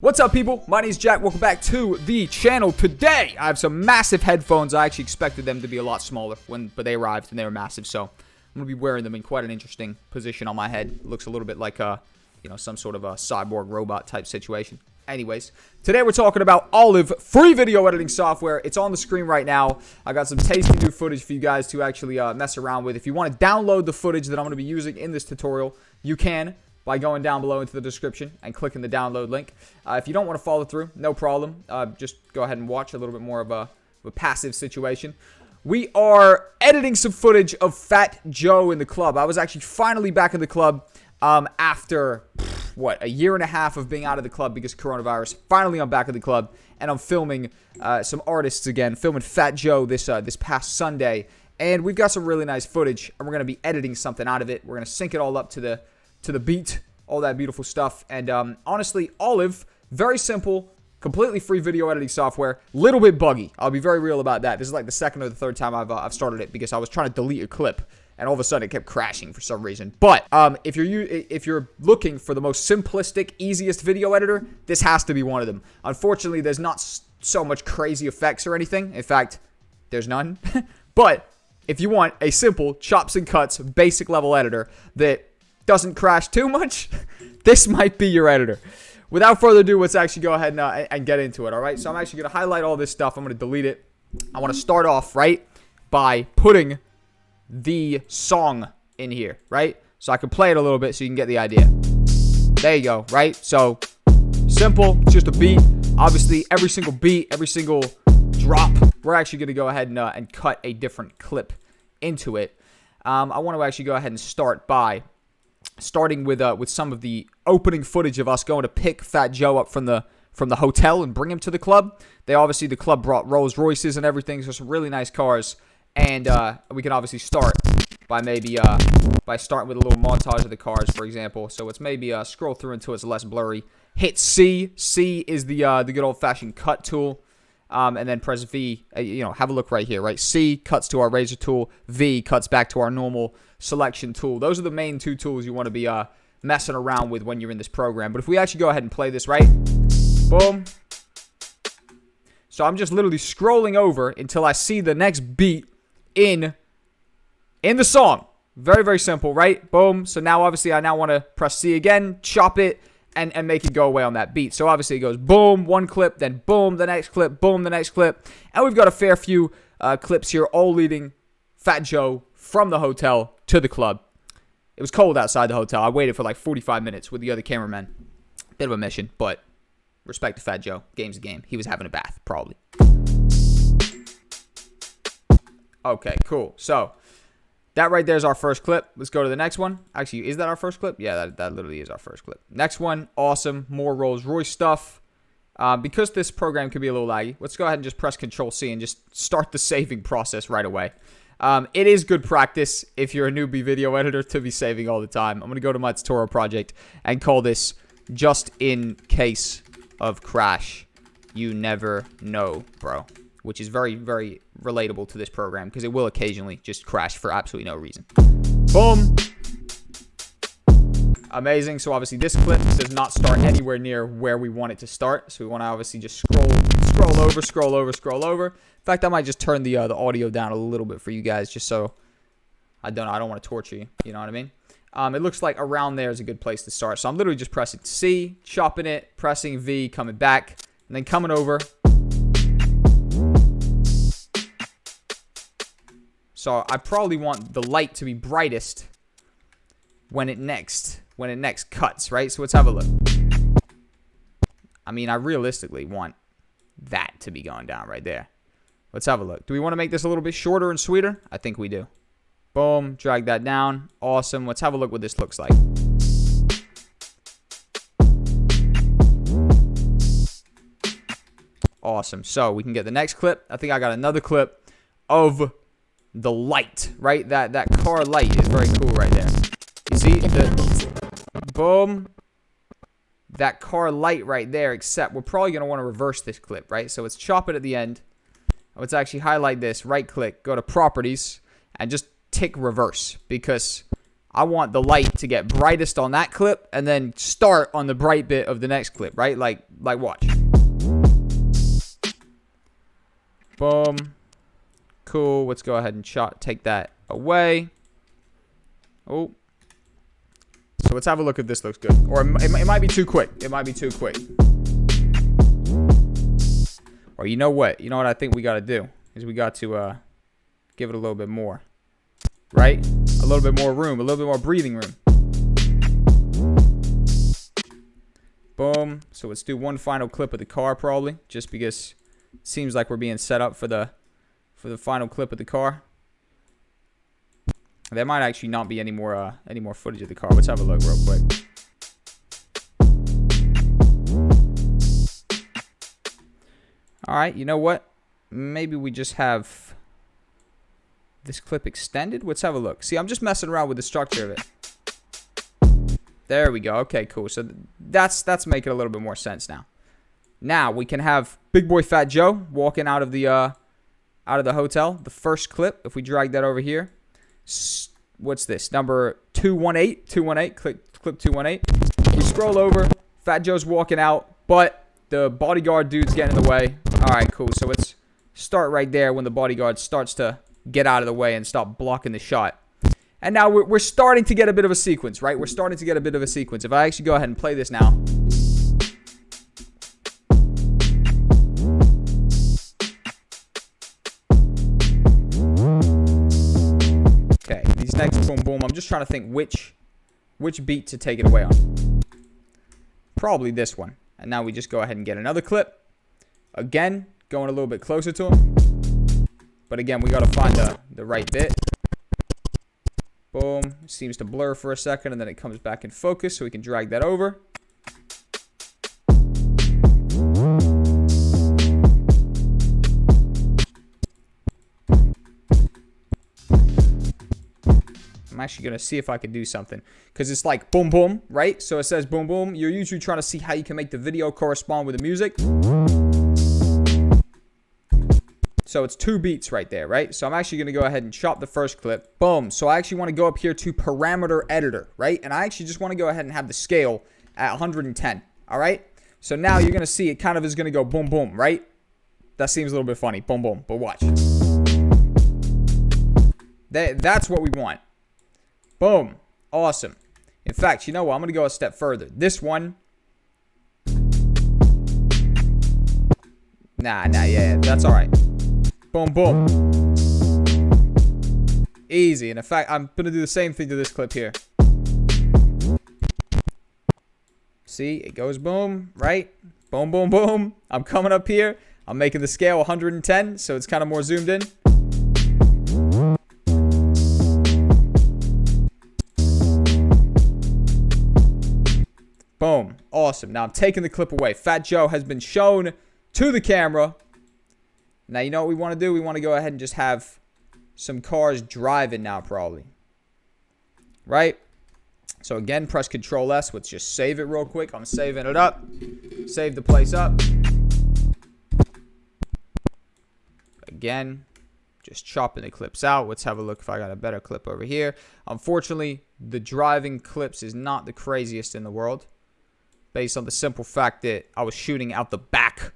What's up, people? My name is Jack. Welcome back to the channel. Today, I have some massive headphones. I actually expected them to be a lot smaller, but they arrived and they were massive. So I'm going to be wearing them in quite an interesting position on my head. It looks a little bit like some sort of a cyborg robot type situation. Anyways, today we're talking about Olive free video editing software. It's on the screen right now. I got some tasty new footage for you guys to actually mess around with. If you want to download the footage that I'm going to be using in this tutorial, you can by going down below into the description and clicking the download link. If you don't want to follow through, no problem. Just go ahead and watch a little bit more of a passive situation. We are editing some footage of Fat Joe in the club. I was actually finally back in the club after, a year and a half of being out of the club because of coronavirus. Finally, I'm back at the club, and I'm filming some artists again, filming Fat Joe this past Sunday. And we've got some really nice footage, and we're going to be editing something out of it. We're going to sync it all up to the beat, all that beautiful stuff. And honestly, Olive, very simple, completely free video editing software, little bit buggy. I'll be very real about that. This is like the second or the third time I've started it because I was trying to delete a clip and all of a sudden it kept crashing for some reason. But if you're looking for the most simplistic, easiest video editor, this has to be one of them. Unfortunately, there's not so much crazy effects or anything. In fact, there's none. But if you want a simple chops and cuts basic level editor that doesn't crash too much, this might be your editor. Without further ado, let's actually go ahead and get into it, all right? So I'm actually going to highlight all this stuff. I'm going to delete it. I want to start off, right, by putting the song in here, right? So I can play it a little bit so you can get the idea. There you go, right? So simple, it's just a beat. Obviously, every single beat, every single drop, we're actually going to go ahead and cut a different clip into it. I want to actually go ahead and start by starting with some of the opening footage of us going to pick Fat Joe up from the hotel and bring him to the club. The club brought Rolls Royces and everything, so some really nice cars. And we can obviously start by by starting with a little montage of the cars, for example. So let's maybe scroll through until it's less blurry. Hit C. C is the good old-fashioned cut tool. And then press V, have a look right here, right? C cuts to our razor tool. V cuts back to our normal selection tool. Those are the main two tools you want to be messing around with when you're in this program. But if we actually go ahead and play this, right? Boom. So I'm just literally scrolling over until I see the next beat in the song. Very, very simple, right? Boom. So now, obviously, I now want to press C again, chop it, and make it go away on that beat. So obviously it goes boom, one clip, then boom, the next clip, boom, the next clip. And we've got a fair few clips here, all leading Fat Joe from the hotel to the club. It was cold outside the hotel. I waited for like 45 minutes with the other cameramen. Bit of a mission, but respect to Fat Joe. Game's a game. He was having a bath, probably. Okay, cool. So that right there is our first clip. Let's go to the next one. Actually, is that our first clip? Yeah, that literally is our first clip. Next one, awesome. More Rolls Royce stuff. Because this program could be a little laggy, let's go ahead and just press Control-C and just start the saving process right away. It is good practice if you're a newbie video editor to be saving all the time. I'm going to go to my tutorial project and call this Just in Case of Crash. You never know, bro. Which is very, very relatable to this program because it will occasionally just crash for absolutely no reason. Boom. Amazing. So obviously this clip does not start anywhere near where we want it to start. So we want to obviously just scroll over. In fact, I might just turn the audio down a little bit for you guys just so I don't want to torture you. You know what I mean? It looks like around there is a good place to start. So I'm literally just pressing C, chopping it, pressing V, coming back, and then coming over. So I probably want the light to be brightest when it next cuts, right? So let's have a look. I mean, I realistically want that to be going down right there. Let's have a look. Do we want to make this a little bit shorter and sweeter? I think we do. Boom, drag that down. Awesome. Let's have a look what this looks like. Awesome. So we can get the next clip. I think I got another clip of the light, right? That car light is very cool right there. You see? Boom. That car light right there, except we're probably going to want to reverse this clip, right? So let's chop it at the end. Let's actually highlight this, right-click, go to Properties, and just tick Reverse, because I want the light to get brightest on that clip and then start on the bright bit of the next clip, right? Like watch. Boom. Cool. Let's go ahead and take that away. Oh. So let's have a look if this looks good. Or it might be too quick. It might be too quick. Or you know what? You know what I think we got to do? Is we got to give it a little bit more. Right? A little bit more room. A little bit more breathing room. Boom. So let's do one final clip of the car probably. Just because it seems like we're being set up for the final clip of the car. There might actually not be any more footage of the car. Let's have a look real quick. All right, you know what? Maybe we just have this clip extended. Let's have a look. See, I'm just messing around with the structure of it. There we go. Okay, cool. So that's making a little bit more sense now. Now we can have Big Boy Fat Joe walking out of the hotel. The first clip, if we drag that over here. What's this? Number 218. 218. Clip 218. We scroll over. Fat Joe's walking out, but the bodyguard dude's getting in the way. All right, cool. So let's start right there when the bodyguard starts to get out of the way and stop blocking the shot. And now we're starting to get a bit of a sequence, right? We're starting to get a bit of a sequence. If I actually go ahead and play this now. Okay, these next boom boom, I'm just trying to think which beat to take it away on. Probably this one. And now we just go ahead and get another clip. Again, going a little bit closer to him. But again, we got to find the right bit. Boom. Seems to blur for a second, and then it comes back in focus, so we can drag that over. I'm actually going to see if I can do something. Because it's like boom, boom, right? So it says boom, boom. You're usually trying to see how you can make the video correspond with the music. So it's 2 beats right there, right? So I'm actually going to go ahead and chop the first clip. Boom. So I actually want to go up here to parameter editor, right? And I actually just want to go ahead and have the scale at 110, all right? So now you're going to see it kind of is going to go boom, boom, right? That seems a little bit funny. Boom, boom. But watch. That's what we want. Boom. Awesome. In fact, you know what? I'm going to go a step further. This one. Nah, yeah. That's all right. Boom, boom. Easy. And in fact, I'm going to do the same thing to this clip here. See, it goes boom, right? Boom, boom, boom. I'm coming up here. I'm making the scale 110, so it's kind of more zoomed in. Boom. Awesome. Now I'm taking the clip away. Fat Joe has been shown to the camera. Now, you know what we want to do? We want to go ahead and just have some cars driving now, probably. Right? So, again, press Control S. Let's just save it real quick. I'm saving it up. Save the place up. Again, just chopping the clips out. Let's have a look if I got a better clip over here. Unfortunately, the driving clips is not the craziest in the world. Based on the simple fact that I was shooting out the back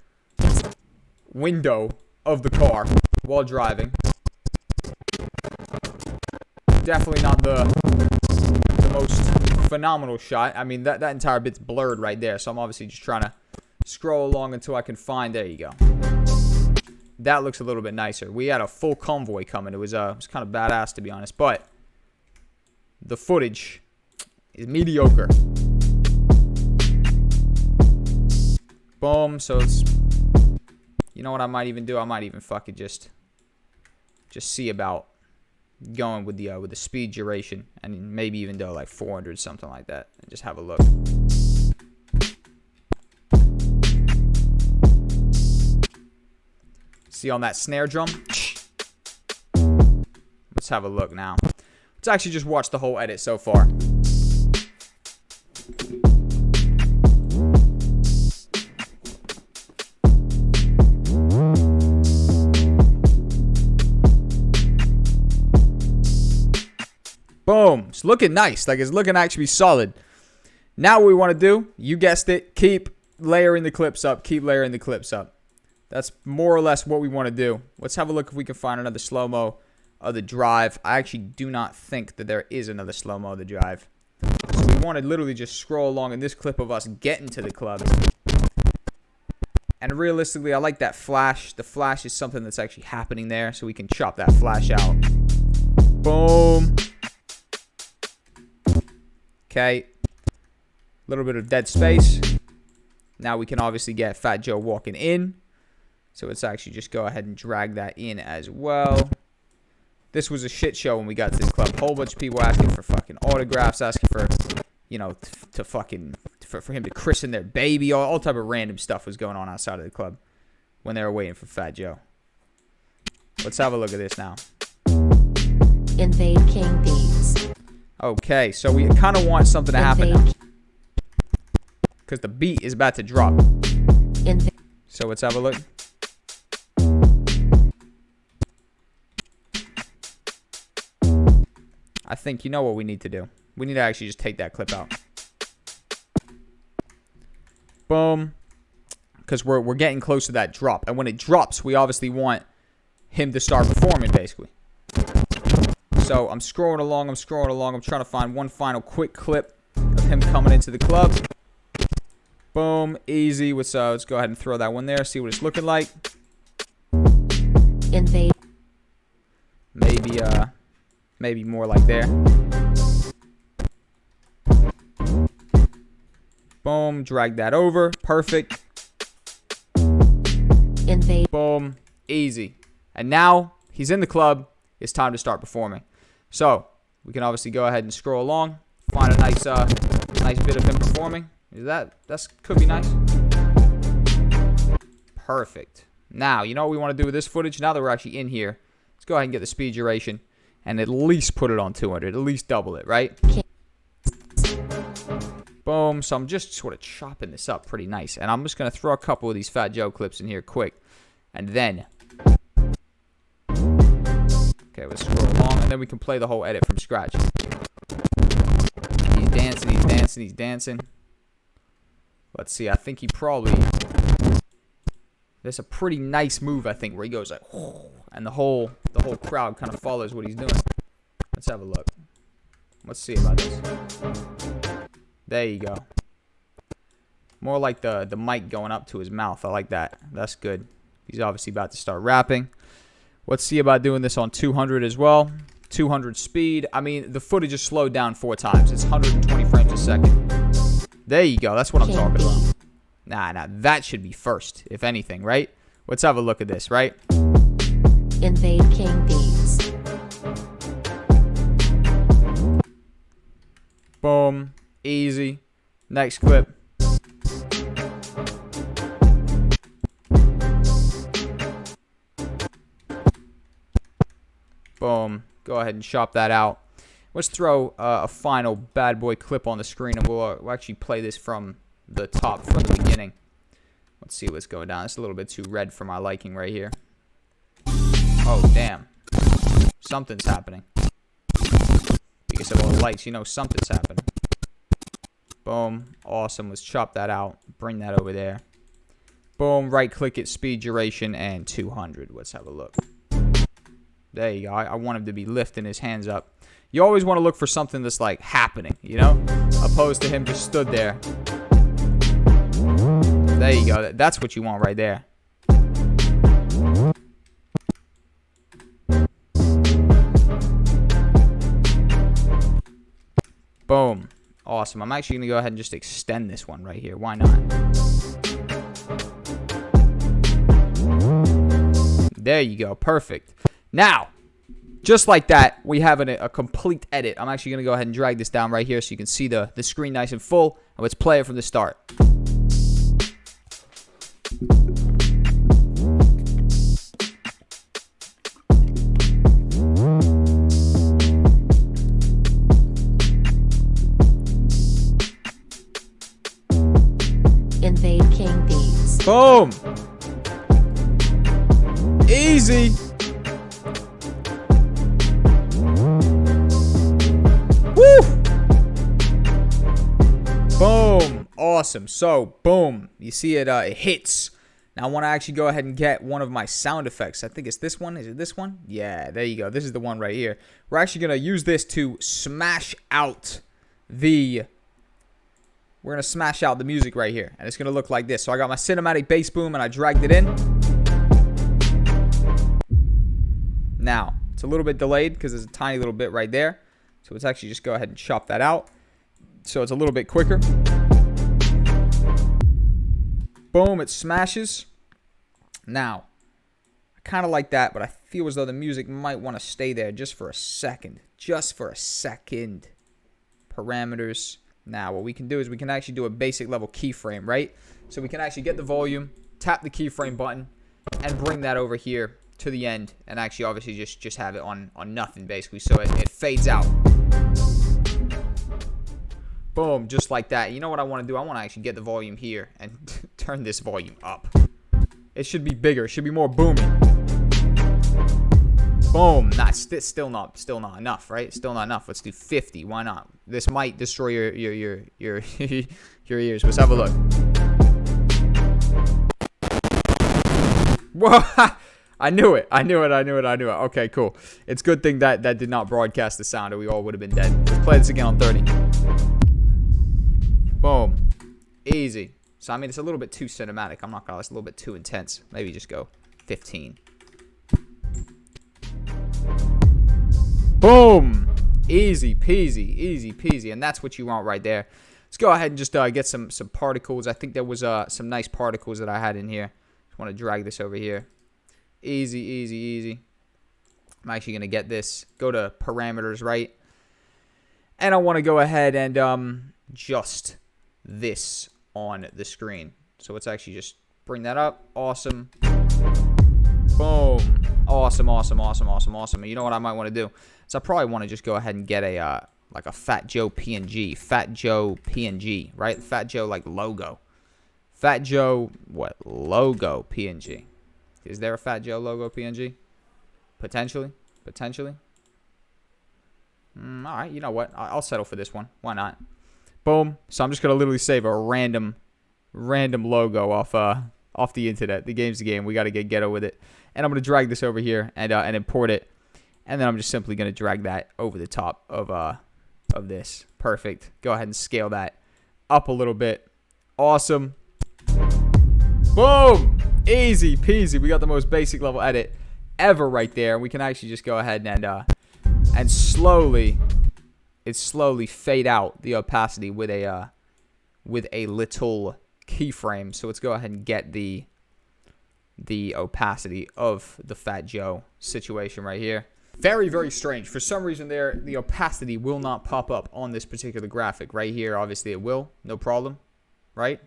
window of the car while driving. Definitely not the most phenomenal shot. I mean, that entire bit's blurred right there. So I'm obviously just trying to scroll along until I can find. There you go. That looks a little bit nicer. We had a full convoy coming. It was kind of badass, to be honest. But the footage is mediocre. Boom. So it's... You know what I might even do? I might even fucking just see about going with the speed duration and maybe even do like 400, something like that, and just have a look. See on that snare drum? Let's have a look now. Let's actually just watch the whole edit so far. Boom. It's looking nice. Like, it's looking actually solid. Now what we want to do, you guessed it, keep layering the clips up. Keep layering the clips up. That's more or less what we want to do. Let's have a look if we can find another slow-mo of the drive. I actually do not think that there is another slow-mo of the drive. So we want to literally just scroll along in this clip of us getting to the club. And realistically, I like that flash. The flash is something that's actually happening there, so we can chop that flash out. Boom. Okay. A little bit of dead space. Now we can obviously get Fat Joe walking in. So let's actually just go ahead and drag that in as well. This was a shit show when we got to this club. Whole bunch of people asking for fucking autographs, asking for, you know, to fucking, for him to christen their baby. All type of random stuff was going on outside of the club when they were waiting for Fat Joe. Let's have a look at this now. Invade King Beats. Okay, so we kind of want something to happen now. Because the beat is about to drop. So let's have a look. I think you know what we need to do. We need to actually just take that clip out. Boom. Because we're getting close to that drop. And when it drops, we obviously want him to start performing, basically. So I'm scrolling along. I'm trying to find one final quick clip of him coming into the club. Boom. Easy. Let's go ahead and throw that one there. See what it's looking like. Invade. Maybe more like there. Boom. Drag that over. Perfect. Invade. Boom. Easy. And now he's in the club. It's time to start performing. So we can obviously go ahead and scroll along. Find a nice bit of him performing. That's could be nice. Perfect. Now, you know what we want to do with this footage? Now that we're actually in here, let's go ahead and get the speed duration and at least put it on 200. At least double it, right? Boom. So I'm just sort of chopping this up pretty nice. And I'm just going to throw a couple of these Fat Joe clips in here quick. And then... Okay, let's scroll along. And then we can play the whole edit from scratch. He's dancing, he's dancing, he's dancing. Let's see. I think he probably... There's a pretty nice move, I think, where he goes like... And the whole crowd kind of follows what he's doing. Let's have a look. Let's see about this. There you go. More like the mic going up to his mouth. I like that. That's good. He's obviously about to start rapping. Let's see about doing this on 200 as well. 200 speed. I mean, the footage is slowed down 4 times. It's 120 frames a second. There you go. That's what I'm talking about. Nah, that should be first, if anything, right? Let's have a look at this, right? Invade King Beats. Boom. Easy. Next clip. Boom. Go ahead and chop that out. Let's throw a final bad boy clip on the screen, and we'll actually play this from the top, from the beginning. Let's see what's going down. It's a little bit too red for my liking right here. Oh, damn. Something's happening. Because of all the lights, you know something's happening. Boom. Awesome. Let's chop that out. Bring that over there. Boom. Right-click it, speed duration, and 200. Let's have a look. There you go. I want him to be lifting his hands up. You always want to look for something that's, like, happening, you know? Opposed to him just stood there. There you go. That's what you want right there. Boom. Awesome. I'm actually going to go ahead and just extend this one right here. Why not? There you go. Perfect. Now, just like that, we have a complete edit. I'm actually going to go ahead and drag this down right here so you can see the screen nice and full. And let's play it from the start. Invade King Beats. Boom. Easy. Woo. Awesome. So, boom. You see it, it hits. Now, I want to actually go ahead and get one of my sound effects. I think it's this one. Is it this one? Yeah, there you go. This is the one right here. We're actually going to use this to smash out the... We're going to smash out the music right here. And it's going to look like this. So, I got my cinematic bass boom, and I dragged it in. Now, it's a little bit delayed because there's a tiny little bit right there. So, let's actually just go ahead and chop that out. So, it's a little bit quicker. Boom, it smashes. Now, I kind of like that, but I feel as though the music might want to stay there just for a second. Just for a second. Parameters. Now, what we can do is we can actually do a basic level keyframe, right? So we can actually get the volume, tap the keyframe button, and bring that over here to the end. And actually, obviously, just have it on nothing, basically. So it fades out. Boom, just like that. You know what I want to do? I want to actually get the volume here and turn this volume up. It should be bigger. It should be more booming. Boom. Nah, still not enough, right? Still not enough. Let's do 50. Why not? This might destroy your your ears. Let's have a look. Whoa! I knew it. Okay, cool. It's a good thing that did not broadcast the sound, or we all would have been dead. Let's play this again on 30. Boom. Easy. So, I mean, it's a little bit too cinematic. I'm not gonna lie. It's a little bit too intense. Maybe just go 15. Boom. Easy peasy. Easy peasy. And that's what you want right there. Let's go ahead and just get some particles. I think there was some nice particles that I had in here. Just want to drag this over here. Easy, easy, easy. I'm actually going to get this. Go to parameters, right? And I want to go ahead and just this on the screen. So let's actually just bring that up. Awesome. Boom. Awesome, awesome, awesome, awesome, awesome. And you know what I might want to do? So I probably want to just go ahead and get a like a Fat Joe PNG. Fat Joe PNG, right? Fat Joe like logo. Fat Joe what? Logo PNG. Is there a Fat Joe logo PNG? Potentially. Potentially. All right, you know what? I'll settle for this one. Why not? Boom. So I'm just going to literally save a random logo off the internet. The game's the game. We got to get ghetto with it. And I'm going to drag this over here and import it. And then I'm just simply going to drag that over the top of this. Perfect. Go ahead and scale that up a little bit. Awesome. Boom. Easy peasy. We got the most basic level edit ever right there. We can actually just go ahead and slowly fade out the opacity with a little keyframe. So let's go ahead and get the opacity of the Fat Joe situation right here. Very, very strange. For some reason there, the opacity will not pop up on this particular graphic. Right here, obviously it will. No problem. Right?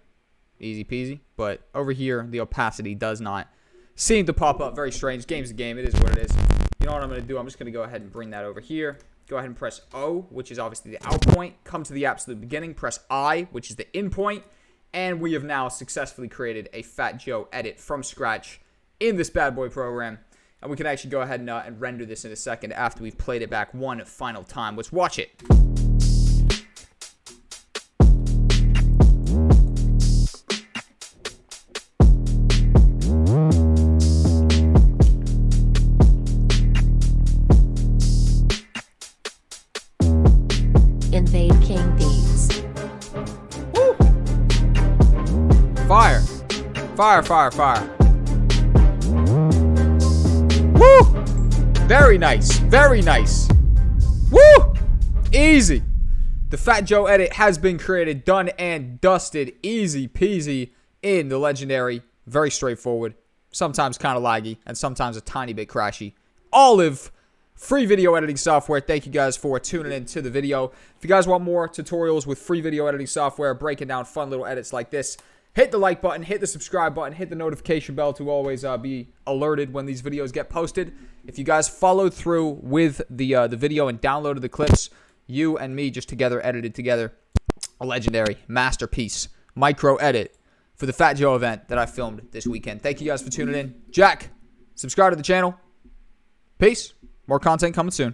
Easy peasy. But over here, the opacity does not seem to pop up. Very strange. Game's the game. It is what it is. You know what I'm going to do? I'm just going to go ahead and bring that over here. Go ahead and press O, which is obviously the out point. Come to the absolute beginning. Press I, which is the in point. And we have now successfully created a Fat Joe edit from scratch in this bad boy program. And we can actually go ahead and render this in a second after we've played it back one final time. Let's watch it. Invade King Beats. Woo! Fire. Fire, fire, fire. Woo! Very nice. Very nice. Woo! Easy. The Fat Joe edit has been created, done, and dusted. Easy peasy in the legendary. Very straightforward. Sometimes kind of laggy, and sometimes a tiny bit crashy. Olive. Free video editing software. Thank you guys for tuning into the video. If you guys want more tutorials with free video editing software, breaking down fun little edits like this, hit the like button, hit the subscribe button, hit the notification bell to always be alerted when these videos get posted. If you guys followed through with the video and downloaded the clips, you and me just together edited together a legendary masterpiece micro edit for the Fat Joe event that I filmed this weekend. Thank you guys for tuning in. Jack, subscribe to the channel. Peace. More content coming soon.